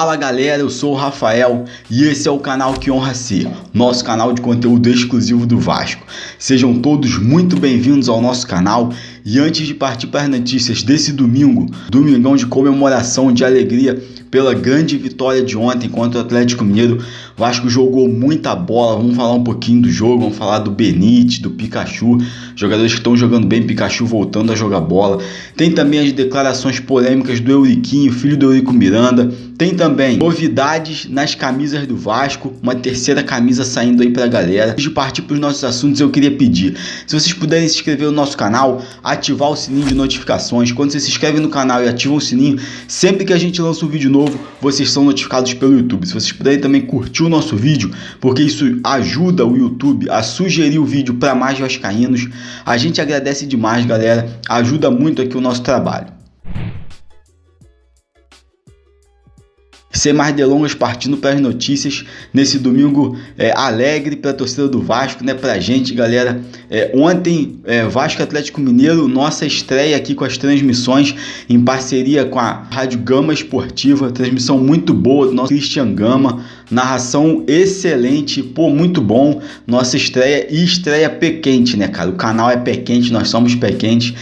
Fala galera, eu sou o Rafael e esse é o canal que honra ser, nosso canal de conteúdo exclusivo do Vasco. Sejam todos muito bem-vindos ao nosso canal e antes de partir para as notícias desse domingão de comemoração, de alegria pela grande vitória de ontem contra o Atlético Mineiro, o Vasco jogou muita bola. Vamos falar um pouquinho do jogo, vamos falar do Benítez, do Pikachu, jogadores que estão jogando bem, Pikachu voltando a jogar bola. Tem também as declarações polêmicas do Euriquinho, filho do Eurico Miranda. Tem também novidades nas camisas do Vasco, uma terceira camisa saindo aí pra galera. Antes de partir para os nossos assuntos, eu queria pedir, se vocês puderem se inscrever no nosso canal, ativar o sininho de notificações. Quando vocês se inscrevem no canal e ativam o sininho, sempre que a gente lança um vídeo novo, vocês são notificados pelo YouTube. Se vocês puderem também curtir o nosso vídeo, porque isso ajuda o YouTube a sugerir o vídeo para mais vascaínos, a gente agradece demais, galera. Ajuda muito aqui o nosso trabalho. Sem mais delongas, partindo para as notícias nesse domingo alegre para a torcida do Vasco, né? Pra gente, galera. Ontem, Vasco Atlético Mineiro, nossa estreia aqui com as transmissões em parceria com a Rádio Gama Esportiva, transmissão muito boa do nosso Cristian Gama, narração excelente, pô, muito bom. Nossa estreia e estreia pé quente, né, cara? O canal é pé quente, nós somos pé quente.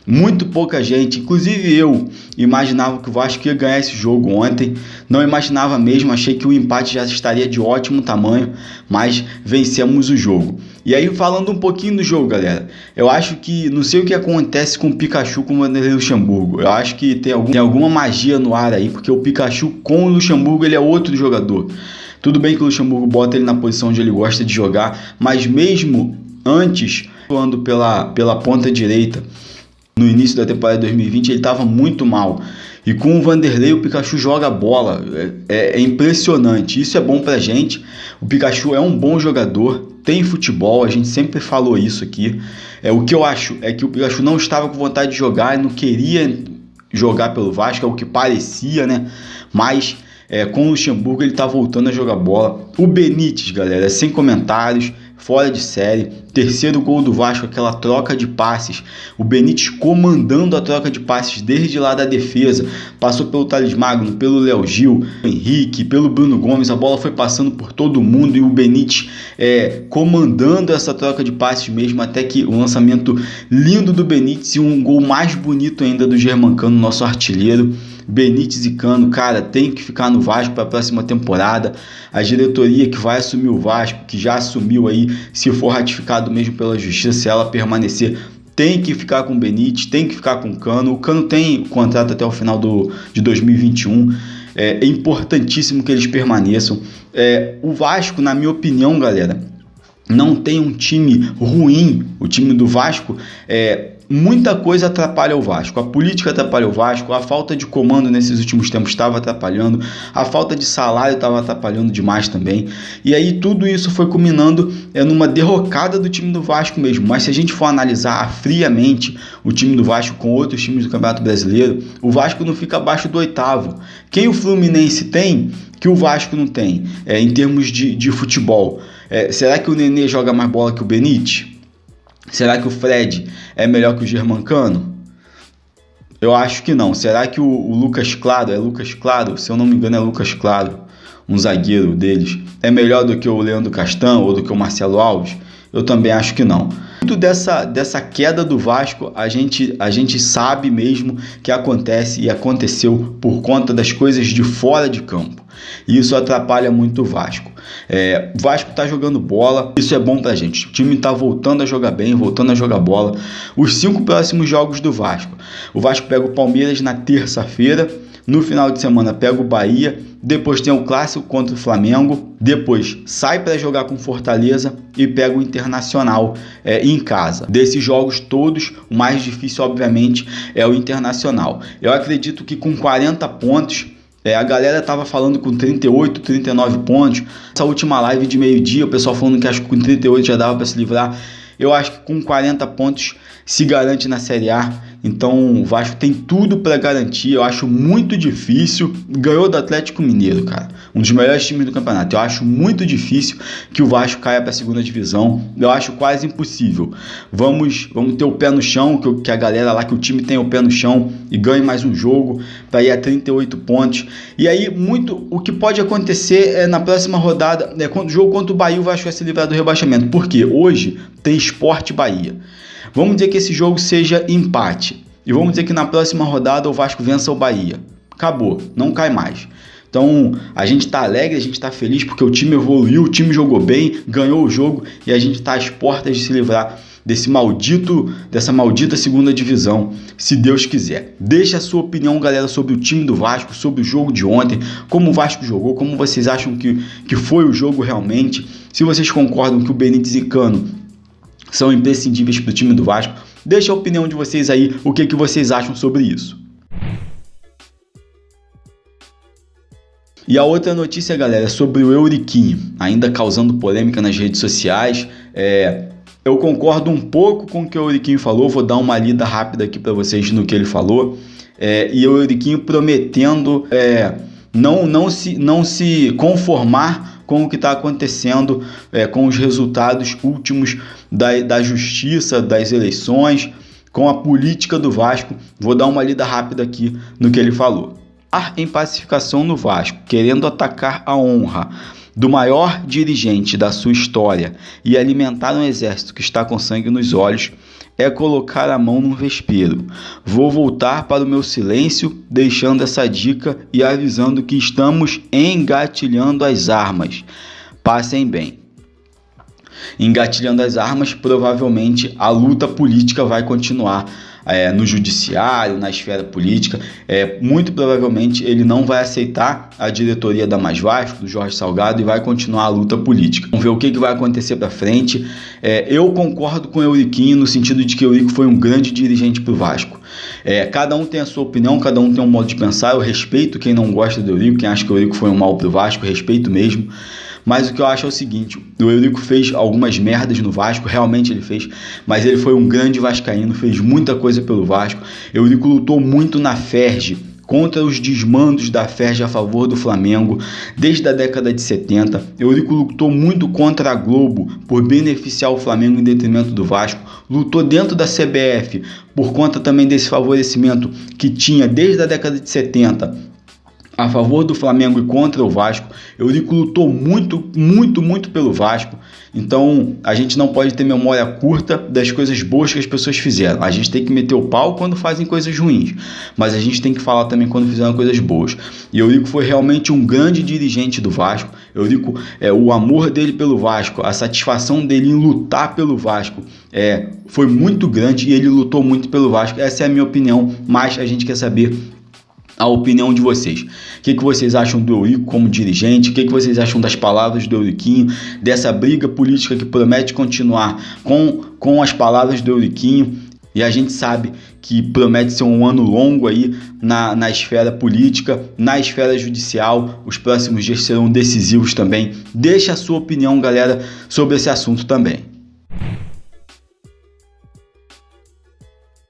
Muito pouca gente, inclusive eu, imaginava que o Vasco ia ganhar esse jogo ontem. Não imaginava mesmo, achei que o empate já estaria de ótimo tamanho, mas vencemos o jogo. E aí, falando um pouquinho do jogo, galera, eu acho que, não sei o que acontece com o Pikachu com o Vanderlei Luxemburgo. Eu acho que tem alguma magia no ar aí, porque o Pikachu com o Luxemburgo, ele é outro jogador. Tudo bem que o Luxemburgo bota ele na posição onde ele gosta de jogar, mas mesmo antes, atuando pela ponta direita, no início da temporada de 2020, ele estava muito mal. E com o Vanderlei, o Pikachu joga bola. É impressionante. Isso é bom pra gente. O Pikachu é um bom jogador, tem futebol, a gente sempre falou isso aqui. O que eu acho é que o Pikachu não estava com vontade de jogar, não queria jogar pelo Vasco, é o que parecia, né? Mas com o Luxemburgo ele tá voltando a jogar bola. O Benítez, galera, sem comentários, fora de série. Terceiro gol do Vasco, aquela troca de passes. O Benítez comandando a troca de passes desde lá da defesa. Passou pelo Thales Magno, pelo Léo Gil, Henrique, pelo Bruno Gomes. A bola foi passando por todo mundo e o Benítez comandando essa troca de passes mesmo, até que o lançamento lindo do Benítez e um gol mais bonito ainda do Germancano, nosso artilheiro. Benítez e Cano, cara, tem que ficar no Vasco para a próxima temporada. A diretoria que vai assumir o Vasco, que já assumiu aí, se for ratificado mesmo pela justiça, se ela permanecer, tem que ficar com o Benítez, tem que ficar com o Cano. O Cano tem contrato até o final de 2021. É importantíssimo que eles permaneçam. O Vasco, na minha opinião, galera, não tem um time ruim. O time do Vasco muita coisa atrapalha o Vasco. A política atrapalha o Vasco, a falta de comando nesses últimos tempos estava atrapalhando, a falta de salário estava atrapalhando demais também. E aí tudo isso foi culminando numa derrocada do time do Vasco mesmo. Mas se a gente for analisar friamente o time do Vasco com outros times do Campeonato Brasileiro, o Vasco não fica abaixo do oitavo. Quem o Fluminense tem, que o Vasco não tem, em termos de futebol? Será que o Nenê joga mais bola que o Benítez? Será que o Fred é melhor que o Germancano? Eu acho que não. Será que o Lucas Claro, Lucas Claro, se eu não me engano é Lucas Claro, um zagueiro deles, é melhor do que o Leandro Castan ou do que o Marcelo Alves? Eu também acho que não. Muito dessa queda do Vasco, a gente sabe mesmo que acontece e aconteceu por conta das coisas de fora de campo. E isso atrapalha muito o Vasco. O Vasco tá jogando bola, isso é bom pra gente. O time tá voltando a jogar bem, voltando a jogar bola. Os 5 próximos jogos do Vasco. O Vasco pega o Palmeiras na terça-feira. No final de semana pega o Bahia. Depois tem o clássico contra o Flamengo. Depois sai para jogar com Fortaleza e pega o Internacional em casa. Desses jogos todos, o mais difícil, obviamente, é o Internacional. Eu acredito que com 40 pontos... a galera tava falando com 38, 39 pontos. Essa última live de meio-dia, o pessoal falando que acho que com 38 já dava para se livrar. Eu acho que com 40 pontos se garante na Série A. Então o Vasco tem tudo para garantir. Eu acho muito difícil. Ganhou do Atlético Mineiro, cara, um dos melhores times do campeonato. Eu acho muito difícil que o Vasco caia para a segunda divisão. Eu acho quase impossível. Vamos ter o pé no chão, que a galera lá, que o time tenha o pé no chão e ganhe mais um jogo para ir a 38 pontos. E aí o que pode acontecer é na próxima rodada, o jogo contra o Bahia, o Vasco vai se livrar do rebaixamento. Porque hoje tem Sport Bahia. Vamos dizer que esse jogo seja empate. E vamos dizer que na próxima rodada o Vasco vença o Bahia. Acabou, não cai mais. Então a gente está alegre, a gente está feliz porque o time evoluiu, o time jogou bem, ganhou o jogo e a gente está às portas de se livrar dessa maldita segunda divisão, se Deus quiser. Deixa a sua opinião, galera, sobre o time do Vasco, sobre o jogo de ontem, como o Vasco jogou, como vocês acham que foi o jogo realmente, se vocês concordam que o Benítez e Cano são imprescindíveis para o time do Vasco. Deixa a opinião de vocês aí, o que vocês acham sobre isso. E a outra notícia, galera, é sobre o Euriquinho, ainda causando polêmica nas redes sociais. Eu concordo um pouco com o que o Euriquinho falou, vou dar uma lida rápida aqui para vocês no que ele falou. E o Euriquinho prometendo não se conformar com o que está acontecendo, com os resultados últimos da justiça, das eleições, com a política do Vasco. Vou dar uma lida rápida aqui no que ele falou. Em pacificação no Vasco, querendo atacar a honra do maior dirigente da sua história e alimentar um exército que está com sangue nos olhos, é colocar a mão no vespeiro. Vou voltar para o meu silêncio, deixando essa dica e avisando que estamos engatilhando as armas. Passem bem. Engatilhando as armas, provavelmente a luta política vai continuar no judiciário, na esfera política. Muito provavelmente ele não vai aceitar a diretoria da Mais Vasco, do Jorge Salgado, e vai continuar a luta política. Vamos ver o que vai acontecer para frente. Eu concordo com o Euriquinho no sentido de que o Eurico foi um grande dirigente para o Vasco. Cada um tem a sua opinião, cada um tem um modo de pensar. Eu respeito quem não gosta do Eurico, quem acha que o Eurico foi um mal para o Vasco, respeito mesmo. Mas o que eu acho é o seguinte, o Eurico fez algumas merdas no Vasco, realmente ele fez, mas ele foi um grande vascaíno, fez muita coisa pelo Vasco. O Eurico lutou muito na Ferge, contra os desmandos da Ferge a favor do Flamengo, desde a década de 70. Eurico lutou muito contra a Globo, por beneficiar o Flamengo em detrimento do Vasco. Lutou dentro da CBF, por conta também desse favorecimento que tinha desde a década de 70, a favor do Flamengo e contra o Vasco. Eurico lutou muito pelo Vasco. Então a gente não pode ter memória curta das coisas boas que as pessoas fizeram. A gente tem que meter o pau quando fazem coisas ruins, mas a gente tem que falar também quando fizeram coisas boas. E Eurico foi realmente um grande dirigente do Vasco. Eurico, o amor dele pelo Vasco, a satisfação dele em lutar pelo Vasco foi muito grande, e ele lutou muito pelo Vasco. Essa é a minha opinião, mas a gente quer saber a opinião de vocês. O que vocês acham do Eurico como dirigente? O que vocês acham das palavras do Euriquinho, dessa briga política que promete continuar com as palavras do Euriquinho? E a gente sabe que promete ser um ano longo aí na esfera política, na esfera judicial. Os próximos dias serão decisivos também. Deixa a sua opinião, galera, sobre esse assunto também.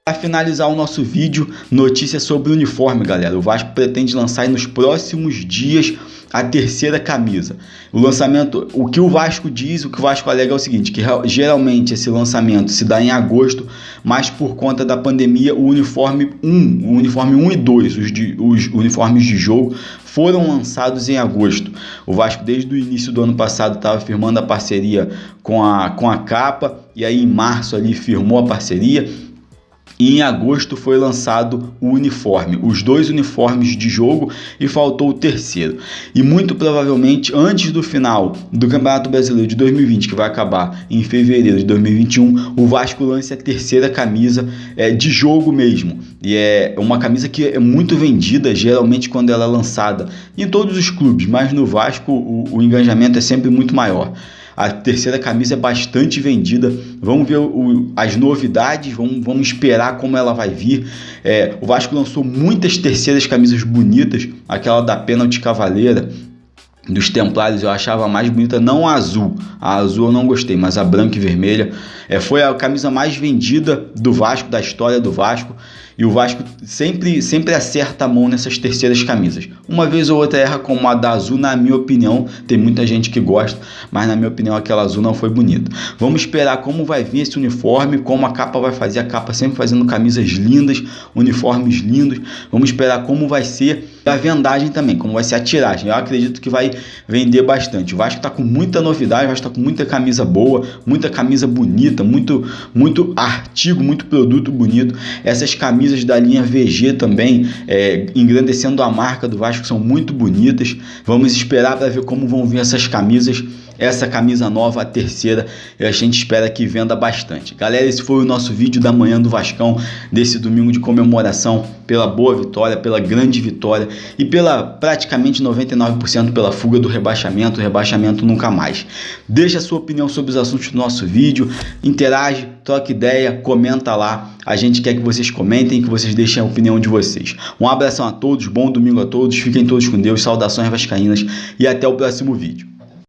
Para finalizar o nosso vídeo, notícia sobre o uniforme, galera. O Vasco pretende lançar nos próximos dias a terceira camisa. O lançamento, o que o Vasco diz, o que o Vasco alega é o seguinte, que geralmente esse lançamento se dá em agosto, mas por conta da pandemia, o uniforme 1 e 2, os uniformes de jogo, foram lançados em agosto. O Vasco, desde o início do ano passado, estava firmando a parceria com a Capa, e aí em março ali firmou a parceria. E em agosto foi lançado o uniforme, os 2 uniformes de jogo, e faltou o terceiro. E muito provavelmente antes do final do Campeonato Brasileiro de 2020, que vai acabar em fevereiro de 2021, o Vasco lance a terceira camisa de jogo mesmo. E é uma camisa que é muito vendida, geralmente quando ela é lançada em todos os clubes, mas no Vasco o engajamento é sempre muito maior. A terceira camisa é bastante vendida. Vamos ver as novidades, vamos esperar como ela vai vir. O Vasco lançou muitas terceiras camisas bonitas, aquela da Pênalti Cavaleira, dos Templários eu achava a mais bonita, não a azul eu não gostei, mas a branca e vermelha foi a camisa mais vendida do Vasco, da história do Vasco, e o Vasco sempre acerta a mão nessas terceiras camisas. Uma vez ou outra erra, como a da azul, na minha opinião. Tem muita gente que gosta, mas na minha opinião aquela azul não foi bonita. Vamos esperar como vai vir esse uniforme, como a capa vai fazer, a capa sempre fazendo camisas lindas, uniformes lindos. Vamos esperar como vai ser a vendagem também, como vai ser a tiragem. Eu acredito que vai vender bastante. O Vasco está com muita novidade, o Vasco está com muita camisa boa, muita camisa bonita, muito artigo, muito produto bonito. Essas camisas da linha VG também, engrandecendo a marca do Vasco, são muito bonitas. Vamos esperar para ver como vão vir essas camisas. Essa camisa nova, a terceira, a gente espera que venda bastante. Galera, esse foi o nosso vídeo da manhã do Vascão, desse domingo de comemoração pela boa vitória, pela grande vitória e pela praticamente 99% pela fuga do rebaixamento nunca mais. Deixa a sua opinião sobre os assuntos do nosso vídeo, interage, troca ideia, comenta lá. A gente quer que vocês comentem, que vocês deixem a opinião de vocês. Um abração a todos, bom domingo a todos, fiquem todos com Deus, saudações vascaínas e até o próximo vídeo.